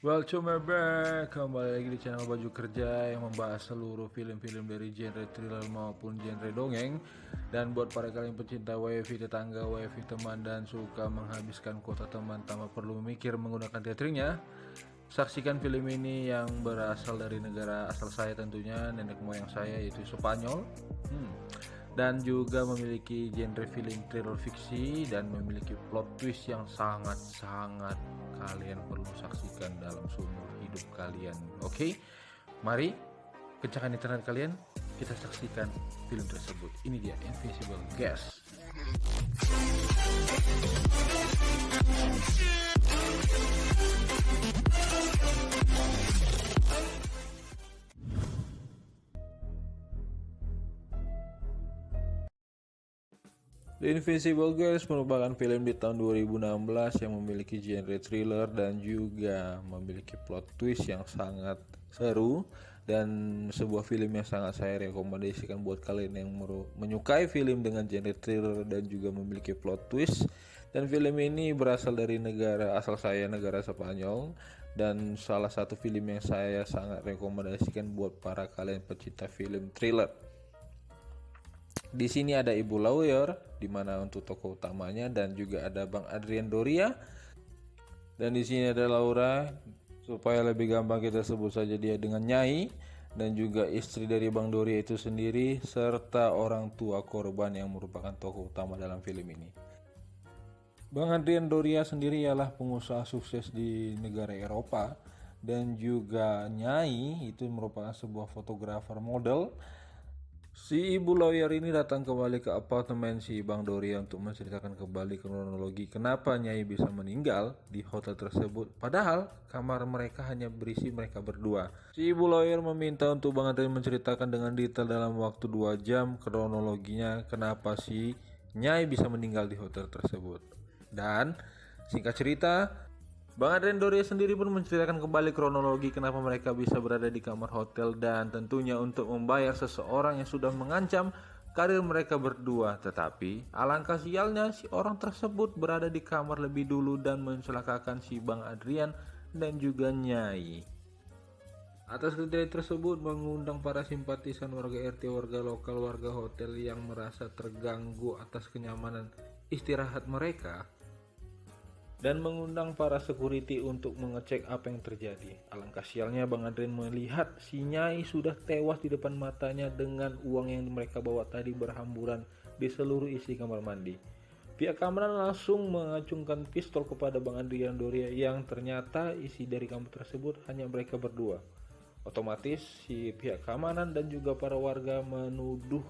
Welcome back, kembali lagi di channel Baju Kerja yang membahas seluruh film-film dari genre thriller maupun genre dongeng. Dan buat para kalian pecinta WiFi tetangga, WiFi teman, dan suka menghabiskan kuota teman tanpa perlu memikir menggunakan teatriknya, saksikan film ini yang berasal dari negara asal saya tentunya, nenek moyang saya yaitu Spanyol. Dan juga memiliki genre film thriller fiksi dan memiliki plot twist yang sangat-sangat kalian perlu saksikan dalam seumur hidup kalian. Oke, mari kencangkan internet kalian, kita saksikan film tersebut. Ini dia Invisible Guest. The Invisible Girls merupakan film di tahun 2016 yang memiliki genre thriller dan juga memiliki plot twist yang sangat seru, dan sebuah film yang sangat saya rekomendasikan buat kalian yang menyukai film dengan genre thriller dan juga memiliki plot twist. Dan film ini berasal dari negara asal saya, negara Spanyol, dan salah satu film yang saya sangat rekomendasikan buat para kalian pecinta film thriller. Di sini ada Ibu Lawyer, di mana untuk tokoh utamanya, dan juga ada Bang Adrian Doria. Dan di sini ada Laura, supaya lebih gampang kita sebut saja dia dengan Nyai, dan juga istri dari Bang Doria itu sendiri, serta orang tua korban yang merupakan tokoh utama dalam film ini. Bang Adrian Doria sendiri ialah pengusaha sukses di negara Eropa, dan juga Nyai itu merupakan sebuah fotografer model. Si Ibu Lawyer ini datang kembali ke apartemen si Bang Doria untuk menceritakan kembali kronologi kenapa Nyai bisa meninggal di hotel tersebut, padahal kamar mereka hanya berisi mereka berdua. Si Ibu Lawyer meminta untuk Bang Adrian menceritakan dengan detail dalam waktu 2 jam kronologinya kenapa si Nyai bisa meninggal di hotel tersebut. Dan singkat cerita, Bang Adrian Doria sendiri pun menceritakan kembali kronologi kenapa mereka bisa berada di kamar hotel, dan tentunya untuk membayar seseorang yang sudah mengancam karir mereka berdua. Tetapi alangkah sialnya si orang tersebut berada di kamar lebih dulu dan mencelakakan si Bang Adrian dan juga Nyai. Atas kejadian tersebut mengundang para simpatisan warga RT, warga lokal, warga hotel yang merasa terganggu atas kenyamanan istirahat mereka, dan mengundang para security untuk mengecek apa yang terjadi. Alangkah sialnya Bang Adrian melihat si Nyai sudah tewas di depan matanya dengan uang yang mereka bawa tadi berhamburan di seluruh isi kamar mandi. Pihak keamanan langsung mengacungkan pistol kepada Bang Adrian Doria yang ternyata isi dari kamar tersebut hanya mereka berdua. Otomatis si pihak keamanan dan juga para warga menuduh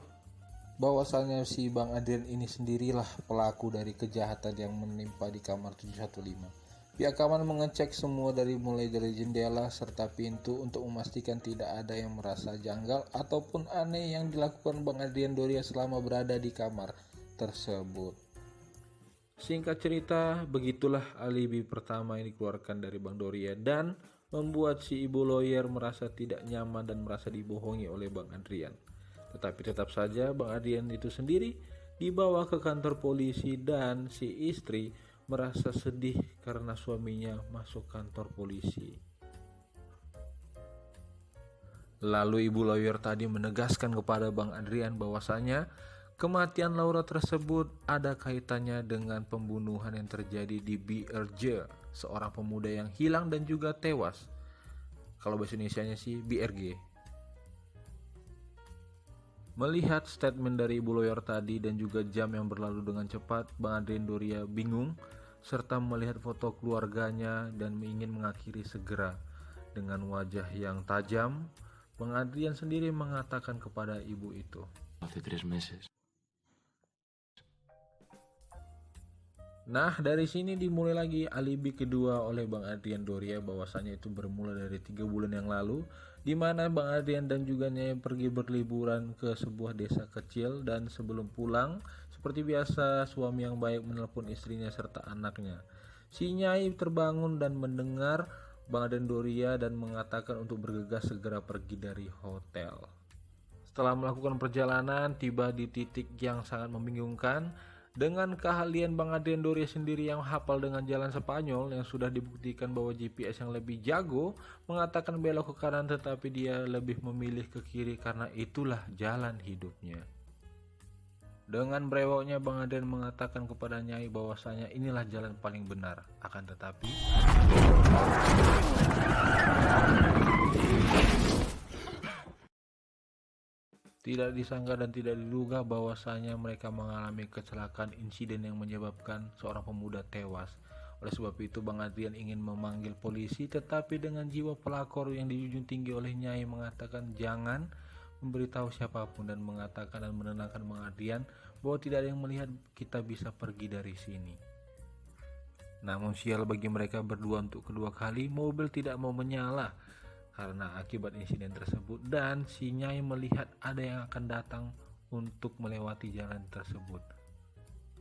bahwasanya si Bang Adrian ini sendirilah pelaku dari kejahatan yang menimpa di kamar 715. Pihak keamanan mengecek semua mulai dari jendela serta pintu untuk memastikan tidak ada yang merasa janggal ataupun aneh yang dilakukan Bang Adrian Doria selama berada di kamar tersebut. Singkat cerita, begitulah alibi pertama yang dikeluarkan dari Bang Doria dan membuat si Ibu Lawyer merasa tidak nyaman dan merasa dibohongi oleh Bang Adrian. Tetapi tetap saja Bang Adrian itu sendiri dibawa ke kantor polisi dan si istri merasa sedih karena suaminya masuk kantor polisi. Lalu Ibu Lawyer tadi menegaskan kepada Bang Adrian bahwasanya kematian Laura tersebut ada kaitannya dengan pembunuhan yang terjadi di BRG, seorang pemuda yang hilang dan juga tewas. Kalau bahasa Indonesianya sih BRG. Melihat statement dari Ibu Lawyer tadi dan juga jam yang berlalu dengan cepat, Bang Adrian Doria bingung serta melihat foto keluarganya dan ingin mengakhiri segera. Dengan wajah yang tajam, Bang Adrian sendiri mengatakan kepada ibu itu, Hace 3 meses. Nah, dari sini dimulai lagi alibi kedua oleh Bang Adrian Doria bahwasanya itu bermula dari 3 bulan yang lalu, di mana Bang Adrian dan juga Nyai pergi berliburan ke sebuah desa kecil, dan sebelum pulang seperti biasa suami yang baik menelpon istrinya serta anaknya. Si Nyai terbangun dan mendengar Bang Adrian Doria dan mengatakan untuk bergegas segera pergi dari hotel. Setelah melakukan perjalanan, tiba di titik yang sangat membingungkan Dengan keahlian Bang Adrian Doria sendiri yang hafal dengan jalan Spanyol yang sudah dibuktikan bahwa GPS yang lebih jago mengatakan belok ke kanan, tetapi dia lebih memilih ke kiri karena itulah jalan hidupnya. Dengan brewoknya Bang Adrian mengatakan kepada Nyai bahwasanya inilah jalan paling benar. Akan tetapi tidak disangka dan tidak diduga bahwasanya mereka mengalami kecelakaan insiden yang menyebabkan seorang pemuda tewas. Oleh sebab itu Bang Adrian ingin memanggil polisi, tetapi dengan jiwa pelakor yang dijunjung tinggi oleh Nyai mengatakan jangan memberitahu siapapun dan mengatakan dan menenangkan Bang Adrian bahwa tidak ada yang melihat, kita bisa pergi dari sini. Namun sial bagi mereka berdua, untuk kedua kali mobil tidak mau menyala karena akibat insiden tersebut, dan si Nyai melihat ada yang akan datang untuk melewati jalan tersebut.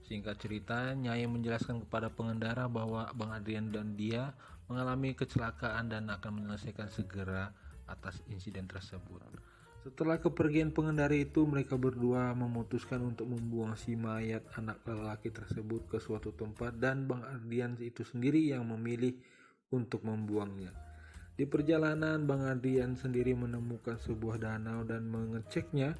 Singkat cerita, Nyai menjelaskan kepada pengendara bahwa Bang Adrian dan dia mengalami kecelakaan dan akan menyelesaikan segera atas insiden tersebut. Setelah kepergian pengendara itu, mereka berdua memutuskan untuk membuang si mayat anak lelaki tersebut ke suatu tempat, dan Bang Adrian itu sendiri yang memilih untuk membuangnya. Di perjalanan, Bang Adrian sendiri menemukan sebuah danau dan mengeceknya.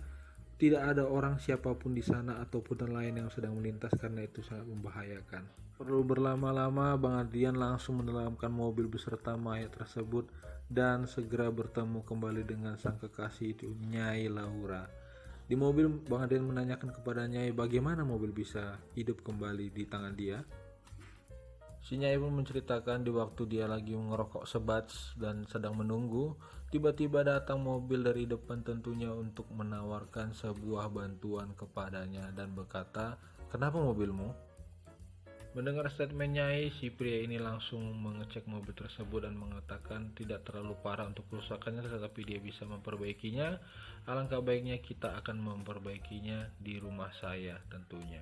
Tidak ada orang siapapun di sana ataupun nelayan yang sedang melintas karena itu sangat membahayakan. Perlu berlama-lama, Bang Adrian langsung menenggelamkan mobil beserta mayat tersebut dan segera bertemu kembali dengan sang kekasih itu, Nyai Laura. Di mobil, Bang Adrian menanyakan kepada Nyai bagaimana mobil bisa hidup kembali di tangan dia. Si Nyai pun menceritakan di waktu dia lagi ngerokok sebats dan sedang menunggu, tiba-tiba datang mobil dari depan tentunya untuk menawarkan sebuah bantuan kepadanya dan berkata, "Kenapa mobilmu?" Mendengar statement Nyai, si pria ini langsung mengecek mobil tersebut dan mengatakan tidak terlalu parah untuk kerusakannya, tetapi dia bisa memperbaikinya. Alangkah baiknya kita akan memperbaikinya di rumah saya tentunya.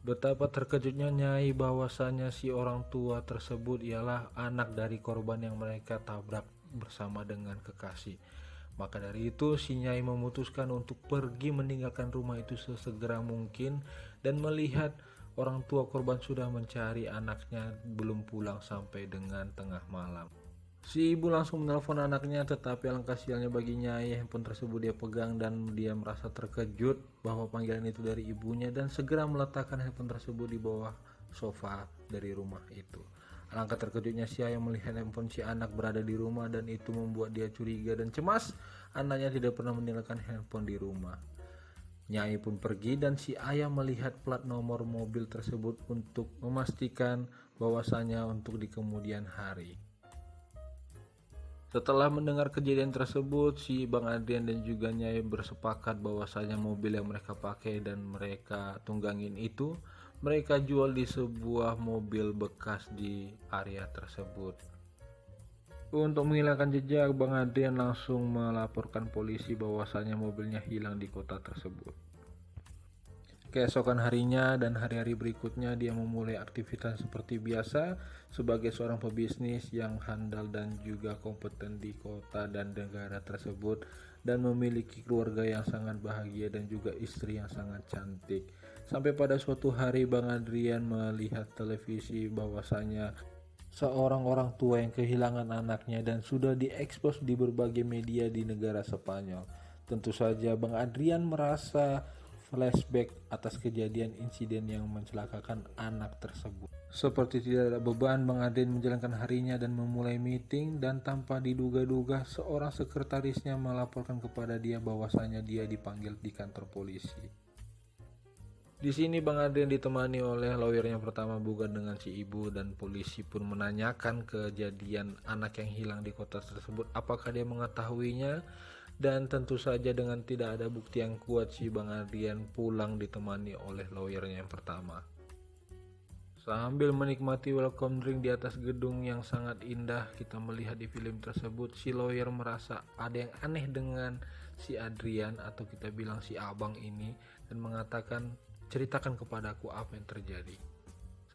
Betapa terkejutnya Nyai bahwasanya si orang tua tersebut ialah anak dari korban yang mereka tabrak bersama dengan kekasih. Maka dari itu si Nyai memutuskan untuk pergi meninggalkan rumah itu sesegera mungkin dan melihat orang tua korban sudah mencari anaknya belum pulang sampai dengan tengah malam. Si ibu langsung menelpon anaknya, tetapi alangkah sialnya bagi Nyai, handphone tersebut dia pegang dan dia merasa terkejut bahwa panggilan itu dari ibunya dan segera meletakkan handphone tersebut di bawah sofa dari rumah itu. Alangkah terkejutnya si ayah melihat handphone si anak berada di rumah dan itu membuat dia curiga dan cemas. Anaknya tidak pernah meninggalkan handphone di rumah. Nyai pun pergi dan si ayah melihat plat nomor mobil tersebut untuk memastikan bahwasanya untuk di kemudian hari. Setelah mendengar kejadian tersebut, si Bang Adrian dan juga Nyai bersepakat bahwasanya mobil yang mereka pakai dan mereka tunggangin itu mereka jual di sebuah mobil bekas di area tersebut. Untuk menghilangkan jejak, Bang Adrian langsung melaporkan polisi bahwasanya mobilnya hilang di kota tersebut. Keesokan harinya dan hari-hari berikutnya dia memulai aktivitas seperti biasa sebagai seorang pebisnis yang handal dan juga kompeten di kota dan negara tersebut dan memiliki keluarga yang sangat bahagia dan juga istri yang sangat cantik. Sampai pada suatu hari Bang Adrian melihat televisi bahwasanya seorang orang tua yang kehilangan anaknya dan sudah diekspos di berbagai media di negara Spanyol. Tentu saja Bang Adrian merasa flashback atas kejadian insiden yang mencelakakan anak tersebut. Seperti tidak ada beban, Bang Adrian menjalankan harinya dan memulai meeting dan tanpa diduga-duga seorang sekretarisnya melaporkan kepada dia bahwasanya dia dipanggil di kantor polisi. Di sini Bang Adrian ditemani oleh lawyernya pertama bukan dengan si ibu, dan polisi pun menanyakan kejadian anak yang hilang di kota tersebut apakah dia mengetahuinya. Dan tentu saja dengan tidak ada bukti yang kuat, si Bang Adrian pulang ditemani oleh lawyernya yang pertama. Sambil menikmati welcome drink di atas gedung yang sangat indah kita melihat di film tersebut, si lawyer merasa ada yang aneh dengan si Adrian atau kita bilang si abang ini dan mengatakan, "Ceritakan kepadaku apa yang terjadi."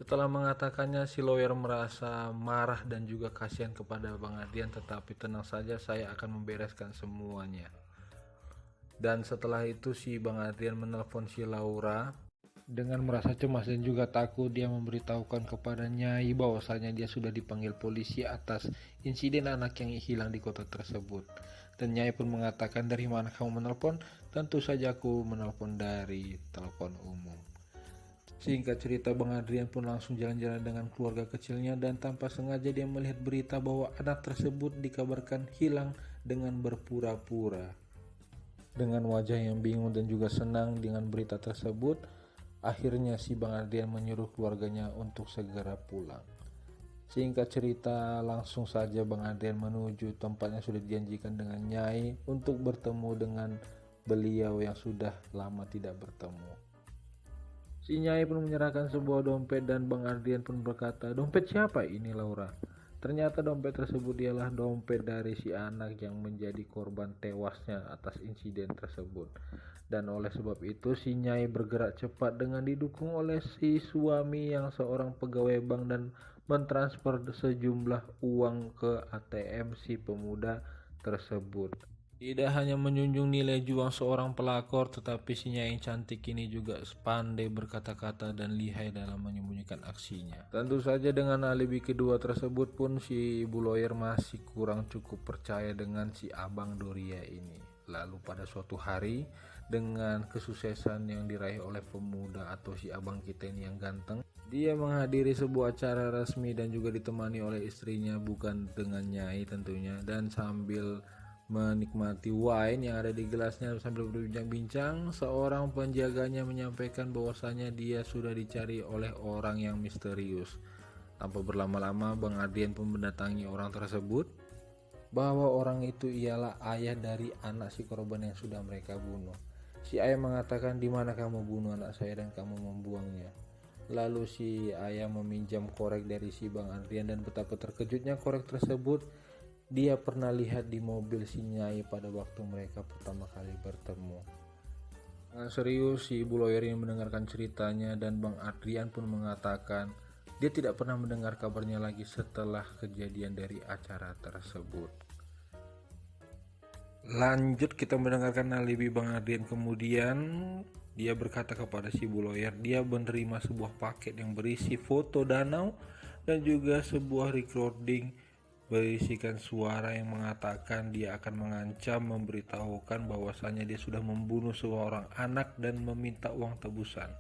Setelah mengatakannya, si lawyer merasa marah dan juga kasihan kepada Bang Adrian, tetapi tenang saja, saya akan membereskan semuanya. Dan setelah itu si Bang Adrian menelpon si Laura Dengan merasa cemas dan juga takut, dia memberitahukan kepada Nyai bahwasanya dia sudah dipanggil polisi atas insiden anak yang hilang di kota tersebut. Dan Nyai pun mengatakan, "Dari mana kamu menelpon?" "Tentu saja aku menelpon dari telepon umum." Singkat cerita, Bang Adrian pun langsung jalan-jalan dengan keluarga kecilnya dan tanpa sengaja dia melihat berita bahwa anak tersebut dikabarkan hilang dengan berpura-pura. Dengan wajah yang bingung dan juga senang dengan berita tersebut, akhirnya si Bang Adrian menyuruh keluarganya untuk segera pulang. Singkat cerita, langsung saja Bang Adrian menuju tempat yang sudah dijanjikan dengan Nyai untuk bertemu dengan beliau yang sudah lama tidak bertemu. Si Nyai pun menyerahkan sebuah dompet dan Bang Adrian pun berkata, "Dompet siapa ini, Laura?" Ternyata dompet tersebut ialah dompet dari si anak yang menjadi korban tewasnya atas insiden tersebut. Dan oleh sebab itu si Nyai bergerak cepat dengan didukung oleh si suami yang seorang pegawai bank dan mentransfer sejumlah uang ke ATM si pemuda tersebut. Tidak hanya menjunjung nilai juang seorang pelakor, tetapi si Nyai cantik ini juga pandai berkata-kata dan lihai dalam menyembunyikan aksinya. Tentu saja dengan alibi kedua tersebut pun si ibu lawyer masih kurang cukup percaya dengan si Abang Doria ini. Lalu pada suatu hari, dengan kesuksesan yang diraih oleh pemuda atau si abang kita ini yang ganteng, dia menghadiri sebuah acara resmi dan juga ditemani oleh istrinya, bukan dengan Nyai tentunya, dan sambil menikmati wine yang ada di gelasnya sambil berbincang-bincang, seorang penjaganya menyampaikan bahwasanya dia sudah dicari oleh orang yang misterius. Tanpa berlama-lama, Bang Adrian pun mendatangi orang tersebut, bahwa orang itu ialah ayah dari anak si korban yang sudah mereka bunuh. Si ayah mengatakan, "Di mana kamu bunuh anak saya dan kamu membuangnya?" Lalu si ayah meminjam korek dari si Bang Adrian dan betapa terkejutnya korek tersebut dia pernah lihat di mobil si Nyai pada waktu mereka pertama kali bertemu. Serius si ibu lawyer ini mendengarkan ceritanya dan Bang Adrian pun mengatakan dia tidak pernah mendengar kabarnya lagi setelah kejadian dari acara tersebut. Lanjut kita mendengarkan alibi Bang Adrian. Kemudian dia berkata kepada si ibu lawyer dia menerima sebuah paket yang berisi foto danau dan juga sebuah recording berisikan suara yang mengatakan dia akan mengancam memberitahukan bahwasanya dia sudah membunuh seorang anak dan meminta uang tebusan.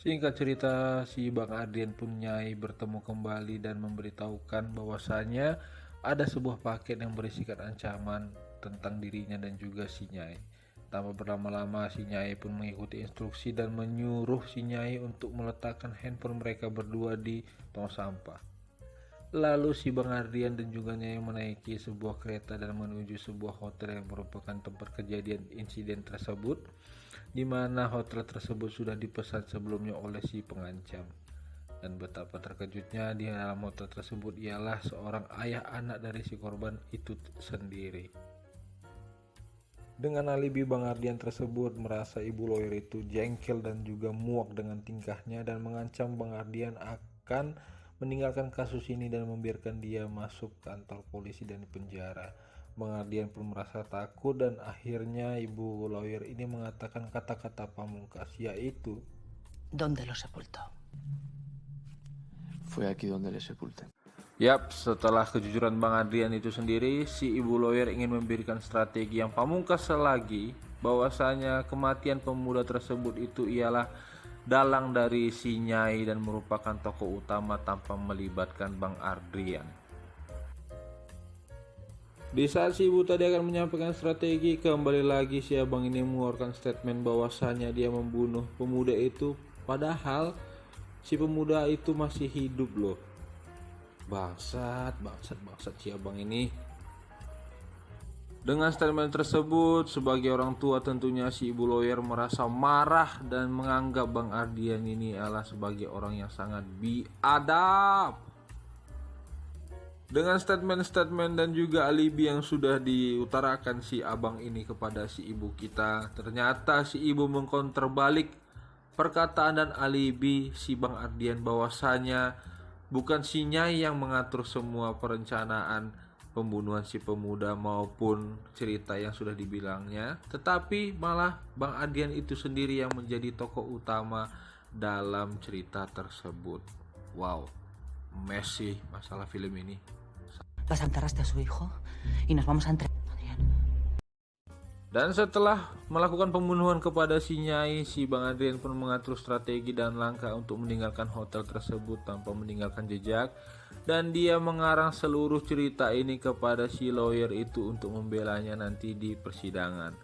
Singkat cerita, si Bang Adrian pun Nyai bertemu kembali dan memberitahukan bahwasanya ada sebuah paket yang berisikan ancaman tentang dirinya dan juga si Nyai. Tanpa berlama-lama si Nyai pun mengikuti instruksi dan menyuruh si Nyai untuk meletakkan handphone mereka berdua di tong sampah. Lalu si Bang Adrian dan juga Nyai menaiki sebuah kereta dan menuju sebuah hotel yang merupakan tempat kejadian insiden tersebut, di mana hotel tersebut sudah dipesan sebelumnya oleh si pengancam. Dan betapa terkejutnya di dalam hotel tersebut ialah seorang ayah anak dari si korban itu sendiri. Dengan alibi Bang Adrian tersebut, merasa ibu lawyer itu jengkel dan juga muak dengan tingkahnya dan mengancam Bang Adrian akan meninggalkan kasus ini dan membiarkan dia masuk kantor polisi dan penjara. Bang Adrian pun merasa takut dan akhirnya ibu lawyer ini mengatakan kata-kata pamungkas, yaitu, ¿Dónde lo sepultó? Fue aquí donde le sepulté. Yap, setelah kejujuran Bang Adrian itu sendiri, si ibu lawyer ingin memberikan strategi yang pamungkas lagi, bahwasanya kematian pemuda tersebut itu ialah dalang dari si Nyai dan merupakan tokoh utama tanpa melibatkan Bang Adrian. Di saat si ibu tadi akan menyampaikan strategi, kembali lagi si abang ini mengeluarkan statement bahwasanya dia membunuh pemuda itu, padahal si pemuda itu masih hidup loh. Bangsat si abang ini. Dengan statement tersebut, sebagai orang tua tentunya si ibu lawyer merasa marah dan menganggap Bang Adrian ini adalah sebagai orang yang sangat biadab. Dengan statement-statement dan juga alibi yang sudah diutarakan si abang ini kepada si ibu kita, ternyata si ibu mengkonter balik perkataan dan alibi si Bang Adrian bahwasanya bukan si Nyai yang mengatur semua perencanaan pembunuhan si pemuda maupun cerita yang sudah dibilangnya, tetapi malah Bang Adrian itu sendiri yang menjadi tokoh utama dalam cerita tersebut. Wow, Messi masalah film ini. Vas a enterraste a su hijo y nos vamos a entregar, Adrián. Dan setelah melakukan pembunuhan kepada si Nyai, si Bang Adrian pun mengatur strategi dan langkah untuk meninggalkan hotel tersebut tanpa meninggalkan jejak. Dan dia mengarang seluruh cerita ini kepada si lawyer itu untuk membelanya nanti di persidangan.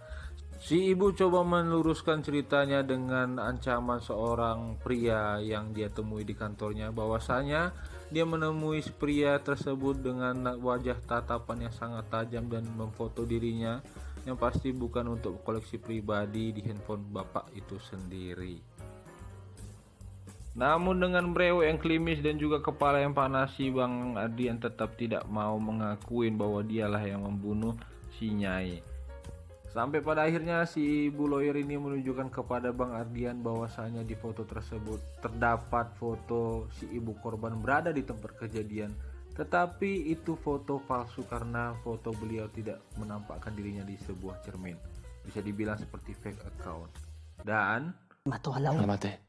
Si ibu coba meluruskan ceritanya dengan ancaman seorang pria yang dia temui di kantornya, bahwasanya dia menemui pria tersebut dengan wajah tatapan yang sangat tajam dan memfoto dirinya, yang pasti bukan untuk koleksi pribadi di handphone bapak itu sendiri. Namun dengan brewok yang klimis dan juga kepala yang panas, si Bang Adrian tetap tidak mau mengakuin bahwa dialah yang membunuh si Nyai. Sampai pada akhirnya si ibu lawyer ini menunjukkan kepada Bang Adrian bahwasanya di foto tersebut terdapat foto si ibu korban berada di tempat kejadian. Tetapi itu foto palsu karena foto beliau tidak menampakkan dirinya di sebuah cermin. Bisa dibilang seperti fake account. Dan Mató a Laura. La maté.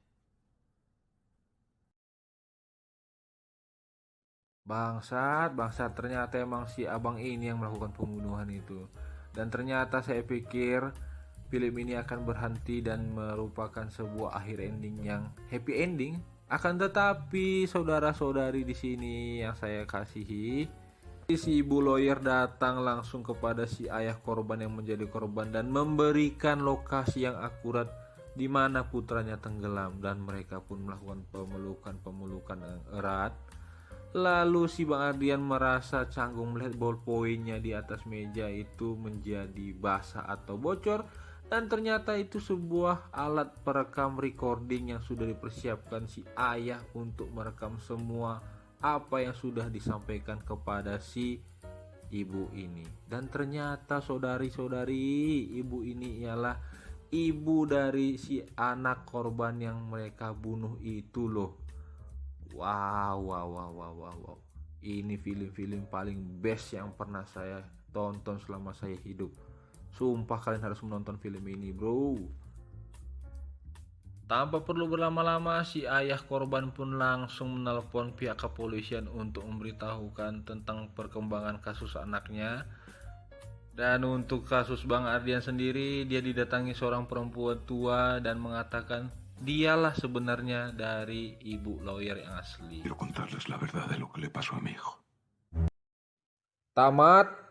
bangsat ternyata emang si abang ini yang melakukan pembunuhan itu. Dan ternyata saya pikir film ini akan berhenti dan merupakan sebuah akhir ending yang happy ending. Akan tetapi saudara-saudari di sini yang saya kasihi, si ibu lawyer datang langsung kepada si ayah korban yang menjadi korban dan memberikan lokasi yang akurat di mana putranya tenggelam, dan mereka pun melakukan pemelukan yang erat. Lalu si Bang Adrian merasa canggung melihat ballpointnya di atas meja itu menjadi basah atau bocor, dan ternyata itu sebuah alat perekam recording yang sudah dipersiapkan si ayah untuk merekam semua apa yang sudah disampaikan kepada si ibu ini. Dan ternyata saudari-saudari, ibu ini ialah ibu dari si anak korban yang mereka bunuh itu loh. Wow. Ini film-film paling best yang pernah saya tonton selama saya hidup. Sumpah kalian harus menonton film ini, bro. Tanpa perlu berlama-lama, si ayah korban pun langsung menelpon pihak kepolisian untuk memberitahukan tentang perkembangan kasus anaknya. Dan untuk kasus Bang Adrian sendiri, dia didatangi seorang perempuan tua dan mengatakan dialah sebenarnya dari ibu lawyer yang asli. Quiero contarles la verdad de lo que le pasó a mi hijo. Tamat.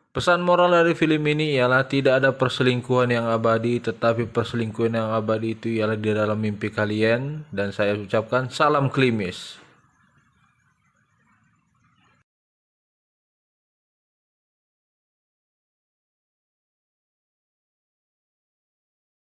Pesan moral dari film ini ialah tidak ada perselingkuhan yang abadi, tetapi perselingkuhan yang abadi itu ialah di dalam mimpi kalian. Dan saya ucapkan salam klimis.